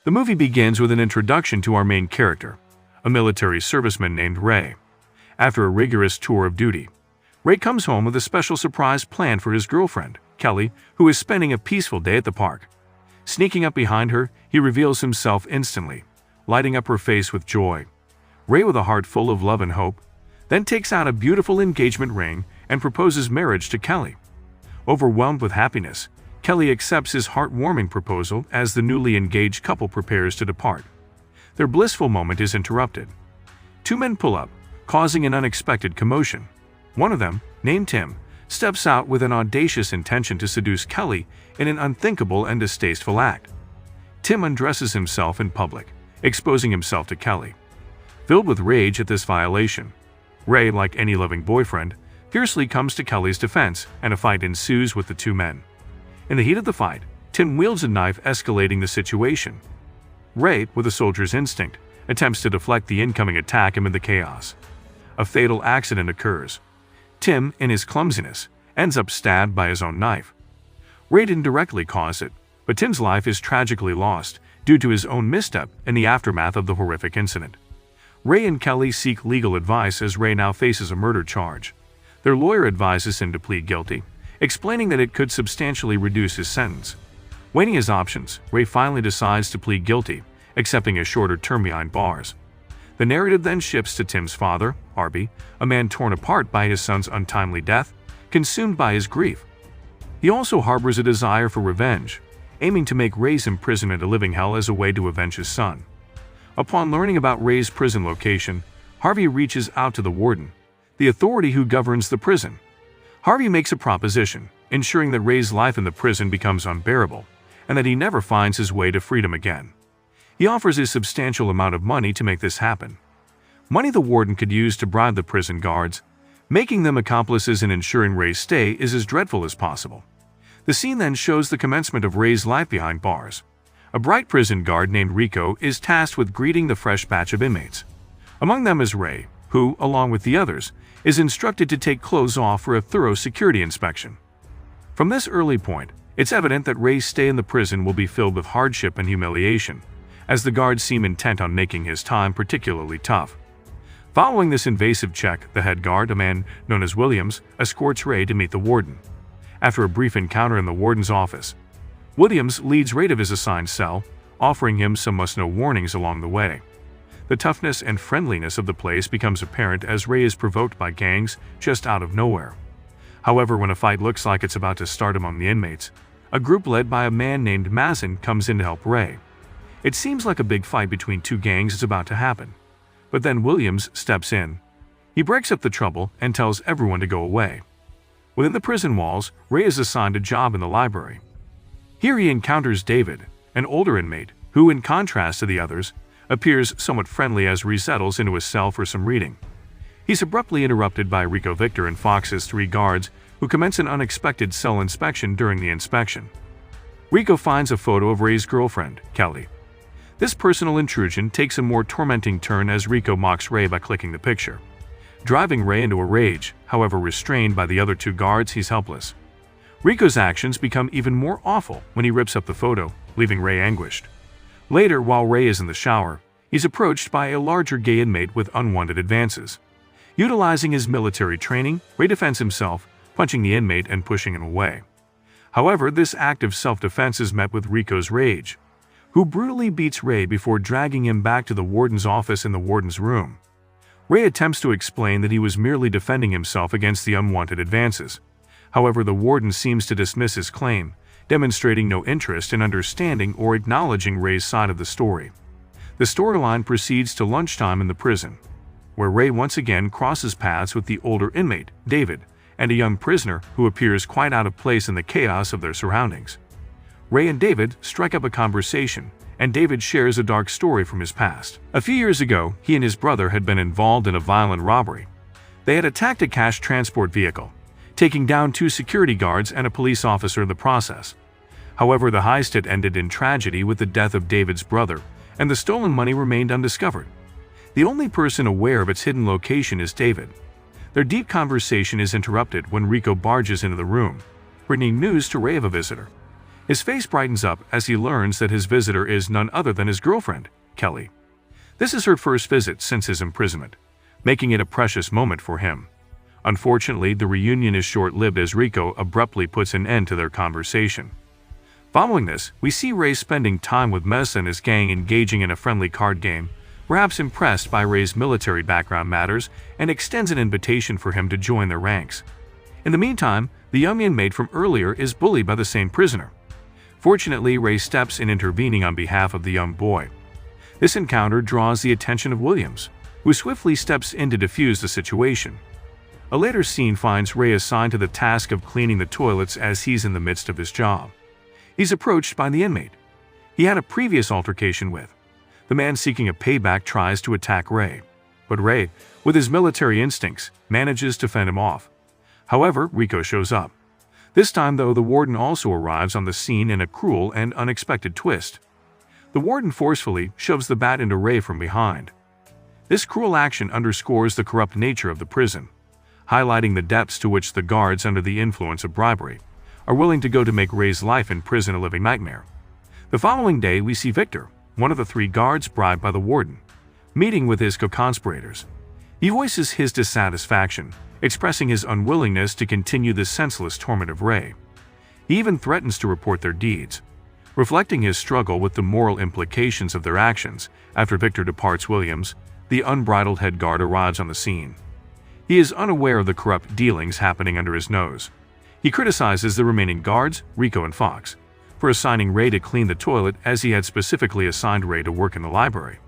The movie begins with an introduction to our main character, a military serviceman named Ray. After a rigorous tour of duty, Ray comes home with a special surprise planned for his girlfriend, Kelly, who is spending a peaceful day at the park. Sneaking up behind her, he reveals himself instantly, lighting up her face with joy. Ray, with a heart full of love and hope, then takes out a beautiful engagement ring and proposes marriage to Kelly. Overwhelmed with happiness, Kelly accepts his heartwarming proposal as the newly engaged couple prepares to depart. Their blissful moment is interrupted. Two men pull up, causing an unexpected commotion. One of them, named Tim, steps out with an audacious intention to seduce Kelly in an unthinkable and distasteful act. Tim undresses himself in public, exposing himself to Kelly. Filled with rage at this violation, Ray, like any loving boyfriend, fiercely comes to Kelly's defense, and a fight ensues with the two men. In the heat of the fight, Tim wields a knife, escalating the situation. Ray, with a soldier's instinct, attempts to deflect the incoming attack amid the chaos. A fatal accident occurs. Tim, in his clumsiness, ends up stabbed by his own knife. Ray didn't directly cause it, but Tim's life is tragically lost due to his own misstep in the aftermath of the horrific incident. Ray and Kelly seek legal advice as Ray now faces a murder charge. Their lawyer advises him to plead guilty, explaining that it could substantially reduce his sentence. Weighing his options, Ray finally decides to plead guilty, accepting a shorter term behind bars. The narrative then shifts to Tim's father, Harvey, a man torn apart by his son's untimely death, consumed by his grief. He also harbors a desire for revenge, aiming to make Ray's imprisonment a living hell as a way to avenge his son. Upon learning about Ray's prison location, Harvey reaches out to the warden, the authority who governs the prison. Harvey makes a proposition, ensuring that Ray's life in the prison becomes unbearable, and that he never finds his way to freedom again. He offers a substantial amount of money to make this happen. Money the warden could use to bribe the prison guards, making them accomplices in ensuring Ray's stay is as dreadful as possible. The scene then shows the commencement of Ray's life behind bars. A bright prison guard named Rico is tasked with greeting the fresh batch of inmates. Among them is Ray, who, along with the others, is instructed to take clothes off for a thorough security inspection. From this early point, it's evident that Ray's stay in the prison will be filled with hardship and humiliation, as the guards seem intent on making his time particularly tough. Following this invasive check, the head guard, a man known as Williams, escorts Ray to meet the warden. After a brief encounter in the warden's office, Williams leads Ray to his assigned cell, offering him some must-know warnings along the way. The toughness and friendliness of the place becomes apparent as Ray is provoked by gangs just out of nowhere. However, when a fight looks like it's about to start among the inmates, a group led by a man named Mazin comes in to help Ray. It seems like a big fight between two gangs is about to happen, but then Williams steps in. He breaks up the trouble and tells everyone to go away. Within the prison walls, Ray is assigned a job in the library. Here he encounters David, an older inmate, who, in contrast to the others, appears somewhat friendly as Ray settles into his cell for some reading. He's abruptly interrupted by Rico, Victor, and Fox's three guards, who commence an unexpected cell inspection during the inspection. Rico finds a photo of Ray's girlfriend, Kelly. This personal intrusion takes a more tormenting turn as Rico mocks Ray by clicking the picture. Driving Ray into a rage, however restrained by the other two guards, he's helpless. Rico's actions become even more awful when he rips up the photo, leaving Ray anguished. Later, while Ray is in the shower, he's approached by a larger gay inmate with unwanted advances. Utilizing his military training, Ray defends himself, punching the inmate and pushing him away. However, this act of self-defense is met with Rico's rage, who brutally beats Ray before dragging him back to the warden's office in the warden's room. Ray attempts to explain that he was merely defending himself against the unwanted advances. However, the warden seems to dismiss his claim, demonstrating no interest in understanding or acknowledging Ray's side of the story. The storyline proceeds to lunchtime in the prison, where Ray once again crosses paths with the older inmate, David, and a young prisoner who appears quite out of place in the chaos of their surroundings. Ray and David strike up a conversation, and David shares a dark story from his past. A few years ago, he and his brother had been involved in a violent robbery. They had attacked a cash transport vehicle, taking down two security guards and a police officer in the process. However, the heist had ended in tragedy with the death of David's brother, and the stolen money remained undiscovered. The only person aware of its hidden location is David. Their deep conversation is interrupted when Rico barges into the room, bringing news to Ray of a visitor. His face brightens up as he learns that his visitor is none other than his girlfriend, Kelly. This is her first visit since his imprisonment, making it a precious moment for him. Unfortunately, the reunion is short-lived as Rico abruptly puts an end to their conversation. Following this, we see Ray spending time with Mesa and his gang engaging in a friendly card game, perhaps impressed by Ray's military background matters, and extends an invitation for him to join their ranks. In the meantime, the young inmate from earlier is bullied by the same prisoner. Fortunately, Ray steps in intervening on behalf of the young boy. This encounter draws the attention of Williams, who swiftly steps in to defuse the situation. A later scene finds Ray assigned to the task of cleaning the toilets as he's in the midst of his job. He's approached by the inmate he had a previous altercation with. The man seeking a payback tries to attack Ray, but Ray, with his military instincts, manages to fend him off. However, Rico shows up. This time, though, the warden also arrives on the scene in a cruel and unexpected twist. The warden forcefully shoves the bat into Ray from behind. This cruel action underscores the corrupt nature of the prison, highlighting the depths to which the guards under the influence of bribery are willing to go to make Ray's life in prison a living nightmare. The following day, we see Victor, one of the 3 guards bribed by the warden, meeting with his co-conspirators. He voices his dissatisfaction, expressing his unwillingness to continue the senseless torment of Ray. He even threatens to report their deeds, reflecting his struggle with the moral implications of their actions. After Victor departs, Williams, the unbridled head guard, arrives on the scene. He is unaware of the corrupt dealings happening under his nose. He criticizes the remaining guards, Rico and Fox, for assigning Ray to clean the toilet as he had specifically assigned Ray to work in the library.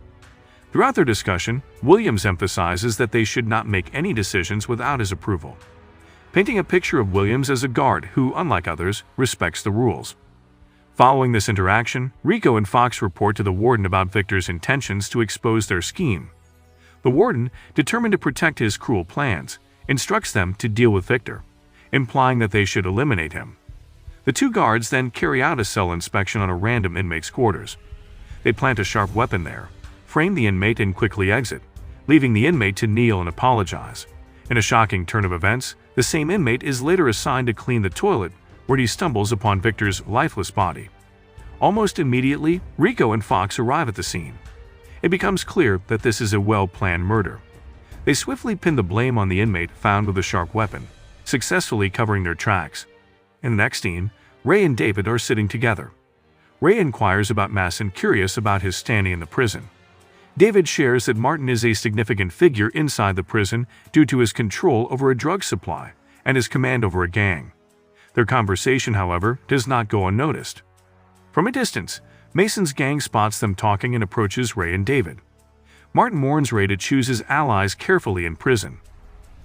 Throughout their discussion, Williams emphasizes that they should not make any decisions without his approval, painting a picture of Williams as a guard who, unlike others, respects the rules. Following this interaction, Rico and Fox report to the warden about Victor's intentions to expose their scheme. The warden, determined to protect his cruel plans, instructs them to deal with Victor, implying that they should eliminate him. The 2 guards then carry out a cell inspection on a random inmate's quarters. They plant a sharp weapon there, frame the inmate, and quickly exit, leaving the inmate to kneel and apologize. In a shocking turn of events, the same inmate is later assigned to clean the toilet, where he stumbles upon Victor's lifeless body. Almost immediately, Rico and Fox arrive at the scene. It becomes clear that this is a well-planned murder. They swiftly pin the blame on the inmate found with a sharp weapon, successfully covering their tracks. In the next scene, Ray and David are sitting together. Ray inquires about Masson, curious about his standing in the prison. David shares that Martin is a significant figure inside the prison due to his control over a drug supply and his command over a gang. Their conversation, however, does not go unnoticed. From a distance, Mason's gang spots them talking and approaches Ray and David. Martin warns Ray to choose his allies carefully in prison.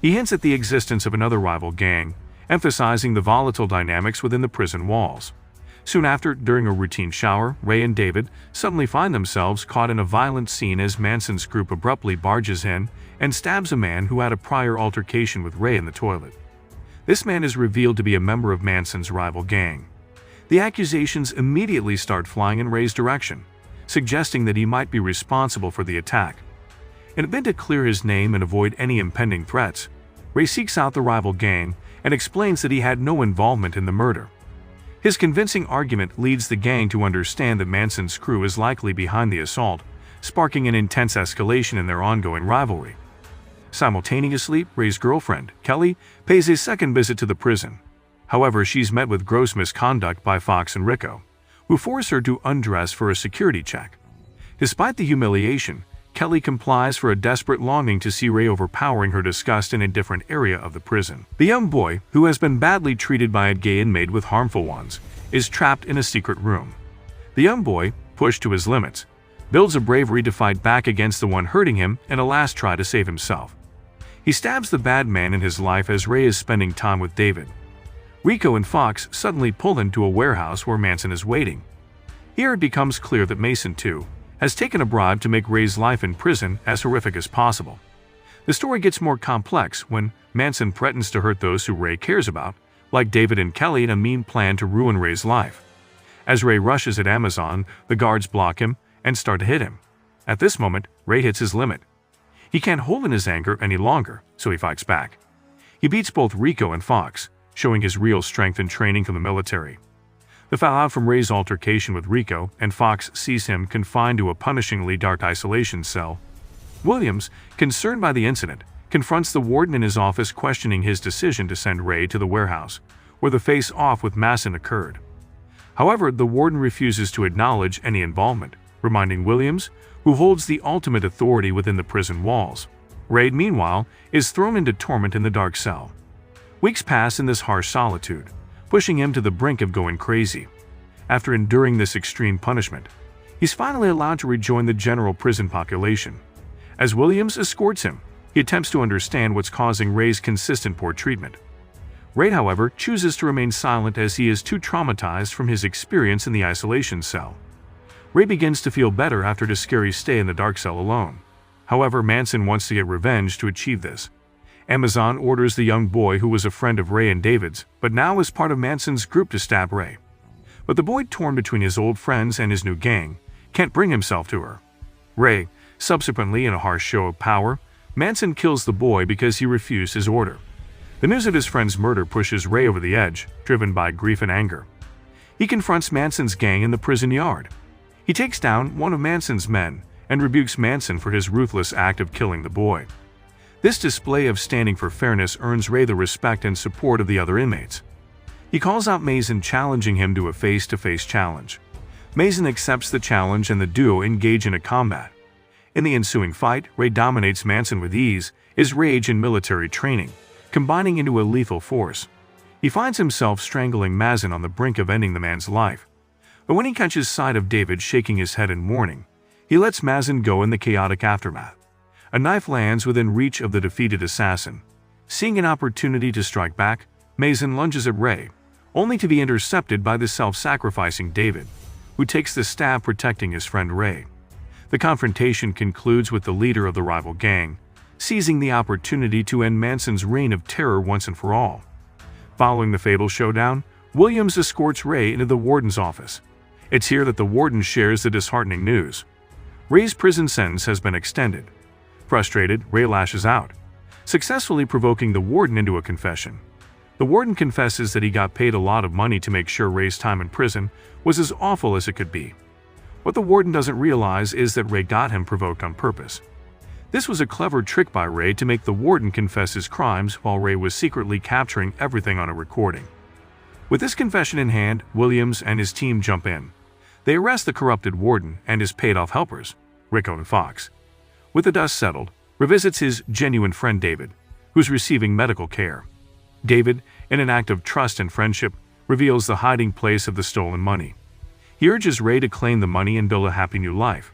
He hints at the existence of another rival gang, emphasizing the volatile dynamics within the prison walls. Soon after, during a routine shower, Ray and David suddenly find themselves caught in a violent scene as Manson's group abruptly barges in and stabs a man who had a prior altercation with Ray in the toilet. This man is revealed to be a member of Manson's rival gang. The accusations immediately start flying in Ray's direction, suggesting that he might be responsible for the attack. In a bid to clear his name and avoid any impending threats, Ray seeks out the rival gang and explains that he had no involvement in the murder. His convincing argument leads the gang to understand that Manson's crew is likely behind the assault, sparking an intense escalation in their ongoing rivalry. Simultaneously, Ray's girlfriend, Kelly, pays a second visit to the prison. However, she's met with gross misconduct by Fox and Rico, who force her to undress for a security check. Despite the humiliation, Kelly complies for a desperate longing to see Ray overpowering her disgust in a different area of the prison. The young boy, who has been badly treated by a gay inmate with harmful ones, is trapped in a secret room. The young boy, pushed to his limits, builds a bravery to fight back against the one hurting him in a last try to save himself. He stabs the bad man in his life as Ray is spending time with David. Rico and Fox suddenly pull him to a warehouse where Manson is waiting. Here it becomes clear that Mason, too, has taken a bribe to make Ray's life in prison as horrific as possible. The story gets more complex when Manson threatens to hurt those who Ray cares about, like David and Kelly, in a mean plan to ruin Ray's life. As Ray rushes at Amazon, the guards block him and start to hit him. At this moment, Ray hits his limit. He can't hold in his anger any longer, so he fights back. He beats both Rico and Fox, showing his real strength and training from the military. The fallout from Ray's altercation with Rico and Fox sees him confined to a punishingly dark isolation cell. Williams, concerned by the incident, confronts the warden in his office, questioning his decision to send Ray to the warehouse, where the face-off with Masson occurred. However, the warden refuses to acknowledge any involvement, reminding Williams, who holds the ultimate authority within the prison walls. Ray, meanwhile, is thrown into torment in the dark cell. Weeks pass in this harsh solitude, pushing him to the brink of going crazy. After enduring this extreme punishment, he's finally allowed to rejoin the general prison population. As Williams escorts him, he attempts to understand what's causing Ray's consistent poor treatment. Ray, however, chooses to remain silent as he is too traumatized from his experience in the isolation cell. Ray begins to feel better after his scary stay in the dark cell alone. However, Manson wants to get revenge to achieve this. Amazon orders the young boy who was a friend of Ray and David's, but now is part of Manson's group, to stab Ray. But the boy, torn between his old friends and his new gang, can't bring himself to her. Ray, subsequently, in a harsh show of power, Manson kills the boy because he refused his order. The news of his friend's murder pushes Ray over the edge, driven by grief and anger. He confronts Manson's gang in the prison yard. He takes down one of Manson's men and rebukes Manson for his ruthless act of killing the boy. This display of standing for fairness earns Ray the respect and support of the other inmates. He calls out Mason, challenging him to a face-to-face challenge. Mason accepts the challenge and the duo engage in a combat. In the ensuing fight, Ray dominates Manson with ease, his rage and military training combining into a lethal force. He finds himself strangling Mason on the brink of ending the man's life. But when he catches sight of David shaking his head in warning, he lets Mason go in the chaotic aftermath. A knife lands within reach of the defeated assassin. Seeing an opportunity to strike back, Mason lunges at Ray, only to be intercepted by the self-sacrificing David, who takes the stab, protecting his friend Ray. The confrontation concludes with the leader of the rival gang seizing the opportunity to end Manson's reign of terror once and for all. Following the fatal showdown, Williams escorts Ray into the warden's office. It's here that the warden shares the disheartening news. Ray's prison sentence has been extended. Frustrated, Ray lashes out, successfully provoking the warden into a confession. The warden confesses that he got paid a lot of money to make sure Ray's time in prison was as awful as it could be. What the warden doesn't realize is that Ray got him provoked on purpose. This was a clever trick by Ray to make the warden confess his crimes while Ray was secretly capturing everything on a recording. With this confession in hand, Williams and his team jump in. They arrest the corrupted warden and his paid-off helpers, Rico and Fox. With the dust settled, revisits his genuine friend David, who's receiving medical care. David, in an act of trust and friendship, reveals the hiding place of the stolen money. He urges Ray to claim the money and build a happy new life.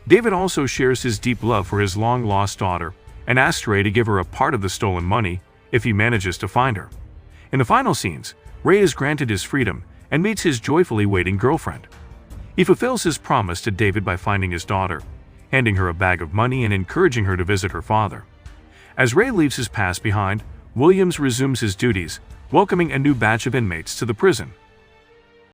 David also shares his deep love for his long-lost daughter and asks Ray to give her a part of the stolen money if he manages to find her. In the final scenes, Ray is granted his freedom and meets his joyfully waiting girlfriend. He fulfills his promise to David by finding his daughter, handing her a bag of money and encouraging her to visit her father. As Ray leaves his past behind, Williams resumes his duties, welcoming a new batch of inmates to the prison.